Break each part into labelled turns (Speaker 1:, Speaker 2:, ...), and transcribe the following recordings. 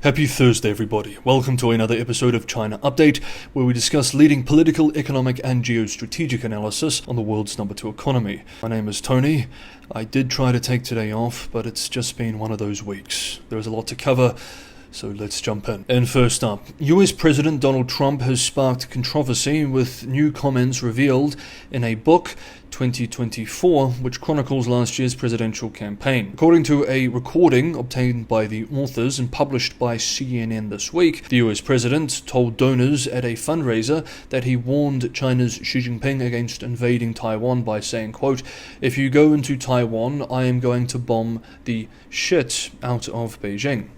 Speaker 1: Happy Thursday, everybody. Welcome to another episode of China Update, where we discuss leading political, economic, and geostrategic analysis on the world's number 2 economy. My name is Tony. I did try to take today off, but it's just been one of those weeks. There is a lot to cover, so let's jump in. And first up, US President Donald Trump has sparked controversy with new comments revealed in a book, 2024, which chronicles last year's presidential campaign. According to a recording obtained by the authors and published by CNN this week, the US president told donors at a fundraiser that he warned China's Xi Jinping against invading Taiwan by saying, quote, "If you go into Taiwan, I am going to bomb the shit out of Beijing."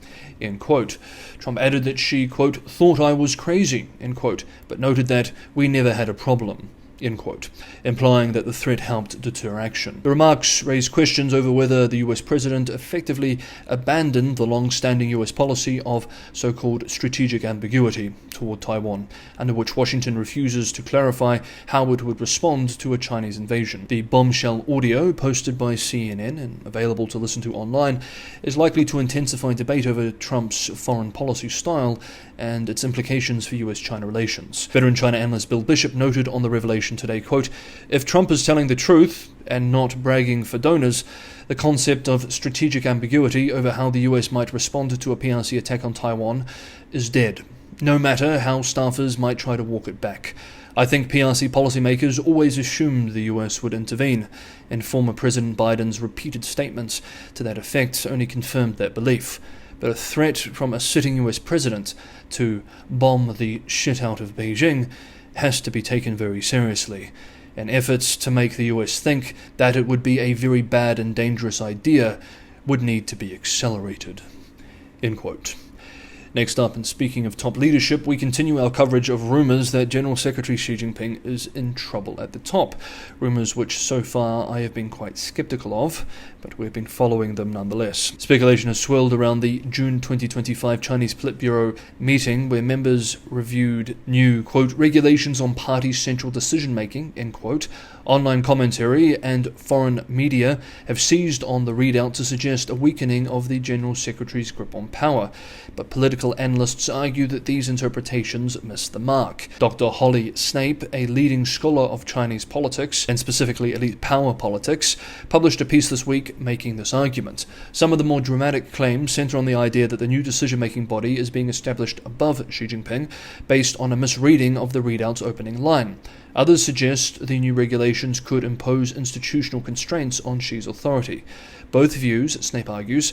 Speaker 1: End quote. Trump added that Xi, quote, "thought I was crazy," end quote, but noted that we never had a problem. End quote, implying that the threat helped deter action. The remarks raised questions over whether the US president effectively abandoned the long-standing US policy of so-called strategic ambiguity toward Taiwan, under which Washington refuses to clarify how it would respond to a Chinese invasion. The bombshell audio, posted by CNN and available to listen to online, is likely to intensify debate over Trump's foreign policy style and its implications for US-China relations. Veteran China analyst Bill Bishop noted on the Revelation today, quote, "If Trump is telling the truth and not bragging for donors, the concept of strategic ambiguity over how the US might respond to a PRC attack on Taiwan is dead, no matter how staffers might try to walk it back. I think PRC policymakers always assumed the US would intervene, and former President Biden's repeated statements to that effect only confirmed that belief. But a threat from a sitting US president to bomb the shit out of Beijing has to be taken very seriously, and efforts to make the US think that it would be a very bad and dangerous idea would need to be accelerated." End quote. Next up, and speaking of top leadership, we continue our coverage of rumours that General Secretary Xi Jinping is in trouble at the top. Rumours which so far I have been quite sceptical of, but we've been following them nonetheless. Speculation has swirled around the June 2025 Chinese Politburo meeting, where members reviewed new, quote, regulations on party central decision-making, end quote. Online commentary and foreign media have seized on the readout to suggest a weakening of the General Secretary's grip on power, but political analysts argue that these interpretations miss the mark. Dr. Holly Snape, a leading scholar of Chinese politics, and specifically elite power politics, published a piece this week making this argument. Some of the more dramatic claims center on the idea that the new decision-making body is being established above Xi Jinping based on a misreading of the readout's opening line. Others suggest the new regulations could impose institutional constraints on Xi's authority. Both views, Snape argues,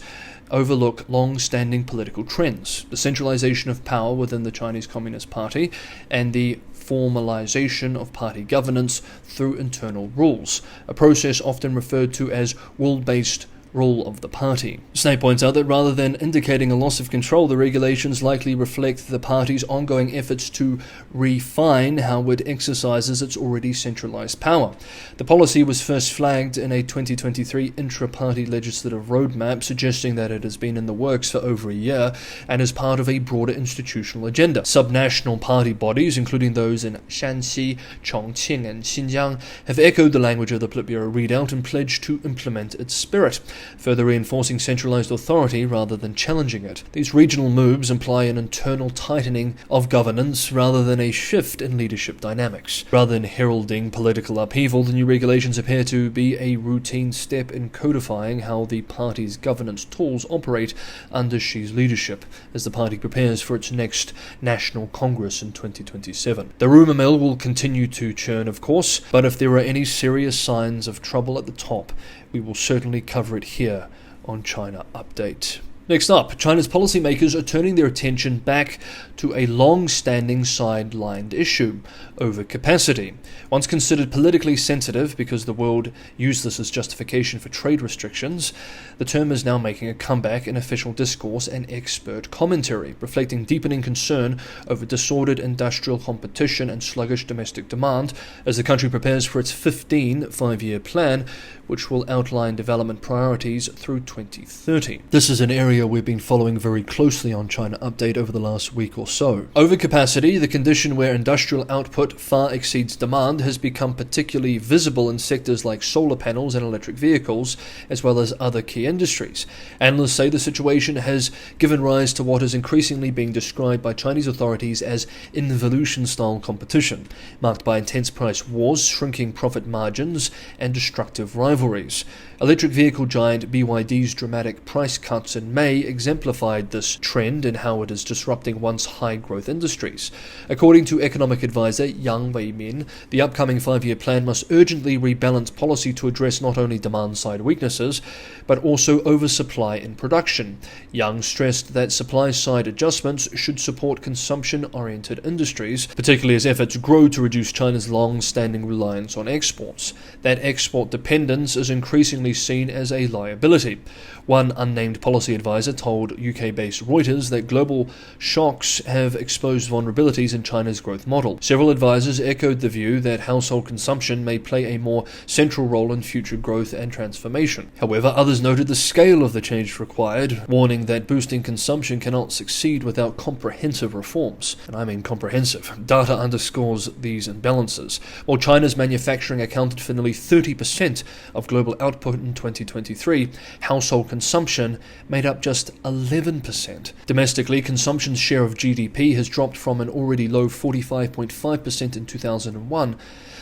Speaker 1: overlook long-standing political trends, the centralization of power within the Chinese Communist Party, and the formalization of party governance through internal rules, a process often referred to as rule-based rule of the party. Snape points out that rather than indicating a loss of control, the regulations likely reflect the party's ongoing efforts to refine how it exercises its already centralized power. The policy was first flagged in a 2023 intra-party legislative roadmap, suggesting that it has been in the works for over a year and is part of a broader institutional agenda. Subnational party bodies, including those in Shanxi, Chongqing, and Xinjiang, have echoed the language of the Politburo readout and pledged to implement its spirit, further reinforcing centralized authority rather than challenging it. These regional moves imply an internal tightening of governance rather than a shift in leadership dynamics. Rather than heralding political upheaval, the new regulations appear to be a routine step in codifying how the party's governance tools operate under Xi's leadership, as the party prepares for its next National Congress in 2027. The rumor mill will continue to churn, of course, but if there are any serious signs of trouble at the top, we will certainly cover it here on China Update. Next up, China's policymakers are turning their attention back to a long-standing sidelined issue, overcapacity. Once considered politically sensitive because the world used this as justification for trade restrictions, the term is now making a comeback in official discourse and expert commentary, reflecting deepening concern over disordered industrial competition and sluggish domestic demand as the country prepares for its 15 five-year plan, which will outline development priorities through 2030. This is an area area we've been following very closely on China Update over the last week or so. Overcapacity, the condition where industrial output far exceeds demand, has become particularly visible in sectors like solar panels and electric vehicles, as well as other key industries. Analysts say the situation has given rise to what is increasingly being described by Chinese authorities as involution-style competition, marked by intense price wars, shrinking profit margins, and destructive rivalries. Electric vehicle giant BYD's dramatic price cuts in May exemplified this trend in how it is disrupting once high-growth industries. According to economic advisor Yang Weimin, the upcoming 5-year plan must urgently rebalance policy to address not only demand-side weaknesses, but also oversupply in production. Yang stressed that supply-side adjustments should support consumption-oriented industries, particularly as efforts grow to reduce China's long-standing reliance on exports. That export dependence is increasingly seen as a liability. One unnamed policy advisor told UK-based Reuters that global shocks have exposed vulnerabilities in China's growth model. Several advisors echoed the view that household consumption may play a more central role in future growth and transformation. However, others noted the scale of the change required, warning that boosting consumption cannot succeed without comprehensive reforms. And I mean comprehensive. Data underscores these imbalances. While China's manufacturing accounted for nearly 30% of global output in 2023, household consumption made up just 11%. Domestically, consumption's share of GDP has dropped from an already low 45.5% in 2001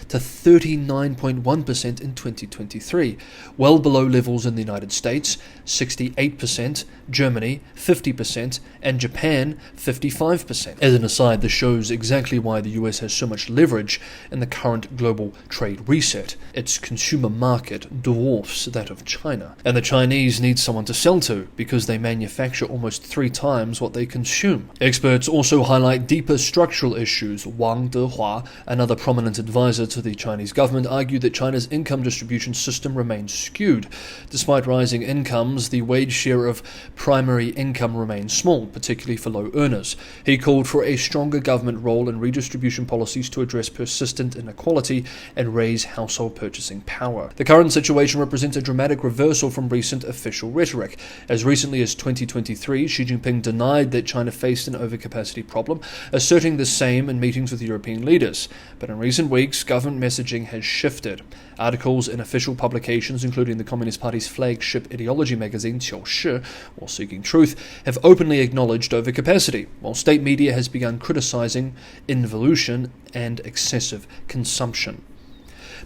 Speaker 1: to 39.1% in 2023, well below levels in the United States, 68%, Germany, 50%, and Japan, 55%. As an aside, this shows exactly why the US has so much leverage in the current global trade reset. Its consumer market dwarfs that of China, and the Chinese need someone to sell to because they manufacture almost 3 times what they consume. Experts also highlight deeper structural issues. Wang Dehua, another prominent advisor to the Chinese government, argued that China's income distribution system remains skewed. Despite rising incomes, the wage share of primary income remains small, particularly for low earners. He called for a stronger government role in redistribution policies to address persistent inequality and raise household purchasing power. The current situation represents a dramatic reversal from recent official rhetoric. As recently as 2023, Xi Jinping denied that China faced an overcapacity problem, asserting the same in meetings with European leaders. But in recent weeks, government messaging has shifted. Articles in official publications, including the Communist Party's flagship ideology magazine, Qiu Shi, or Seeking Truth, have openly acknowledged overcapacity, while state media has begun criticizing involution and excessive consumption.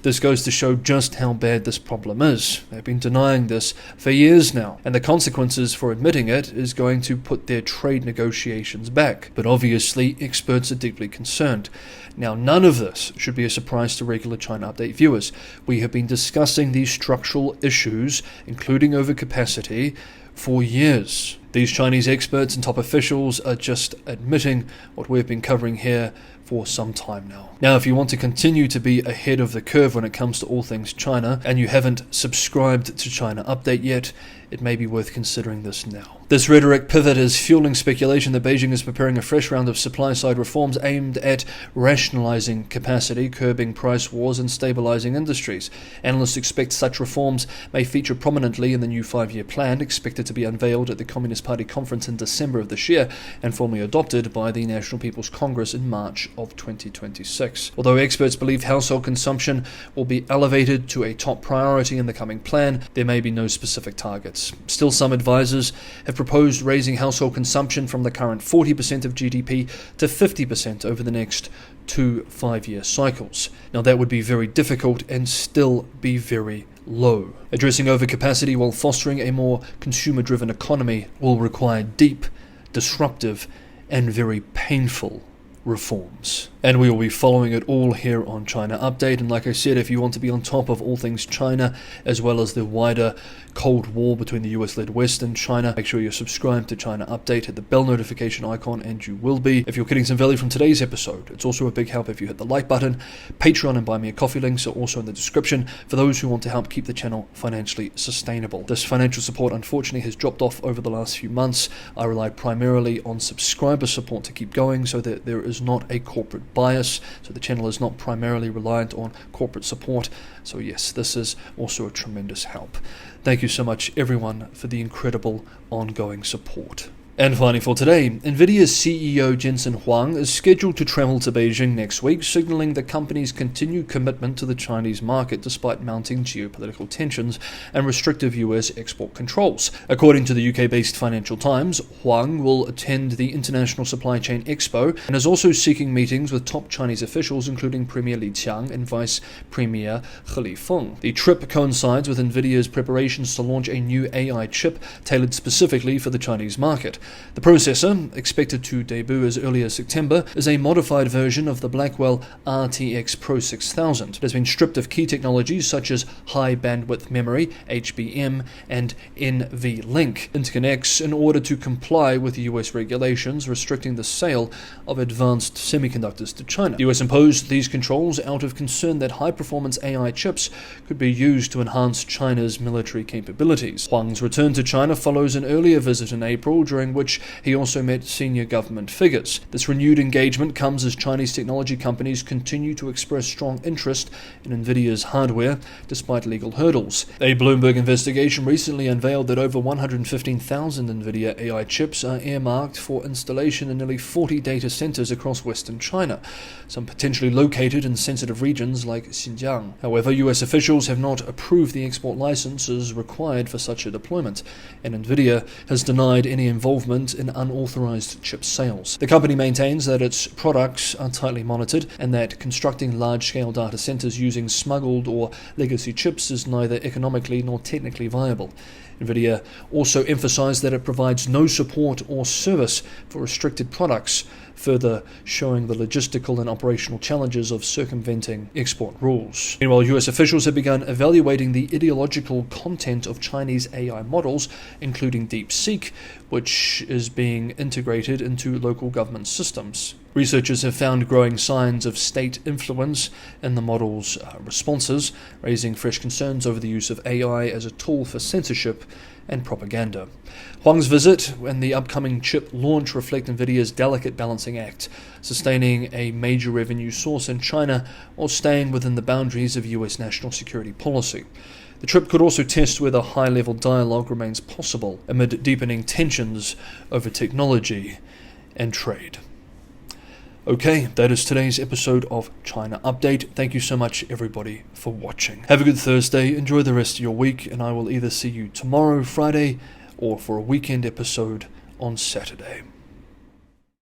Speaker 1: This goes to show just how bad this problem is. They've been denying this for years now, and the consequences for admitting it is going to put their trade negotiations back. But obviously, experts are deeply concerned. Now, none of this should be a surprise to regular China Update viewers. We have been discussing these structural issues, including overcapacity, for years. These Chinese experts and top officials are just admitting what we've been covering here for some time now. Now, if you want to continue to be ahead of the curve when it comes to all things China, and you haven't subscribed to China Update yet, it may be worth considering this now. This rhetoric pivot is fueling speculation that Beijing is preparing a fresh round of supply-side reforms aimed at rationalizing capacity, curbing price wars, and stabilizing industries. Analysts expect such reforms may feature prominently in the new 5-year plan, expected to be unveiled at the Communist Party conference in December of this year and formally adopted by the National People's Congress in March of 2026. Although experts believe household consumption will be elevated to a top priority in the coming plan, there may be no specific targets. Still, some advisors have proposed raising household consumption from the current 40% of GDP to 50% over the next 2 5-year cycles. Now, that would be very difficult and still be very low. Addressing overcapacity while fostering a more consumer-driven economy will require deep, disruptive, and very painful reforms. And we will be following it all here on China Update. And like I said, if you want to be on top of all things China, as well as the wider Cold War between the US-led West and China, make sure you're subscribed to China Update, hit the bell notification icon, and you will be. If you're getting some value from today's episode, it's also a big help if you hit the like button. Patreon and Buy Me a Coffee links are also in the description for those who want to help keep the channel financially sustainable. This financial support unfortunately has dropped off over the last few months. I rely primarily on subscriber support to keep going, so that there is is not a corporate bias, so the channel is not primarily reliant on corporate support. So yes, this is also a tremendous help. Thank you so much, everyone, for the incredible ongoing support. And finally for today, Nvidia's CEO Jensen Huang is scheduled to travel to Beijing next week, signaling the company's continued commitment to the Chinese market despite mounting geopolitical tensions and restrictive US export controls. According to the UK-based Financial Times, Huang will attend the International Supply Chain Expo and is also seeking meetings with top Chinese officials including Premier Li Qiang and Vice Premier He Lifeng. The trip coincides with Nvidia's preparations to launch a new AI chip tailored specifically for the Chinese market. The processor, expected to debut as early as September, is a modified version of the Blackwell RTX Pro 6000. It has been stripped of key technologies such as high bandwidth memory, HBM, and NVLink interconnects in order to comply with US regulations restricting the sale of advanced semiconductors to China. The US imposed these controls out of concern that high-performance AI chips could be used to enhance China's military capabilities. Huang's return to China follows an earlier visit in April, during which he also met senior government figures. This renewed engagement comes as Chinese technology companies continue to express strong interest in Nvidia's hardware, despite legal hurdles. A Bloomberg investigation recently unveiled that over 115,000 Nvidia AI chips are earmarked for installation in nearly 40 data centers across Western China, some potentially located in sensitive regions like Xinjiang. However, US officials have not approved the export licenses required for such a deployment, and Nvidia has denied any involvement in unauthorized chip sales. The company maintains that its products are tightly monitored and that constructing large-scale data centers using smuggled or legacy chips is neither economically nor technically viable. Nvidia also emphasized that it provides no support or service for restricted products, further showing the logistical and operational challenges of circumventing export rules. Meanwhile, US officials have begun evaluating the ideological content of Chinese AI models, including DeepSeek, which is being integrated into local government systems. Researchers have found growing signs of state influence in the model's responses, raising fresh concerns over the use of AI as a tool for censorship and propaganda. Huang's visit and the upcoming chip launch reflect Nvidia's delicate balancing act, sustaining a major revenue source in China while staying within the boundaries of US national security policy. The trip could also test whether high-level dialogue remains possible amid deepening tensions over technology and trade. Okay, that is today's episode of China Update. Thank you so much, everybody, for watching. Have a good Thursday, enjoy the rest of your week, and I will either see you tomorrow, Friday, or for a weekend episode on Saturday.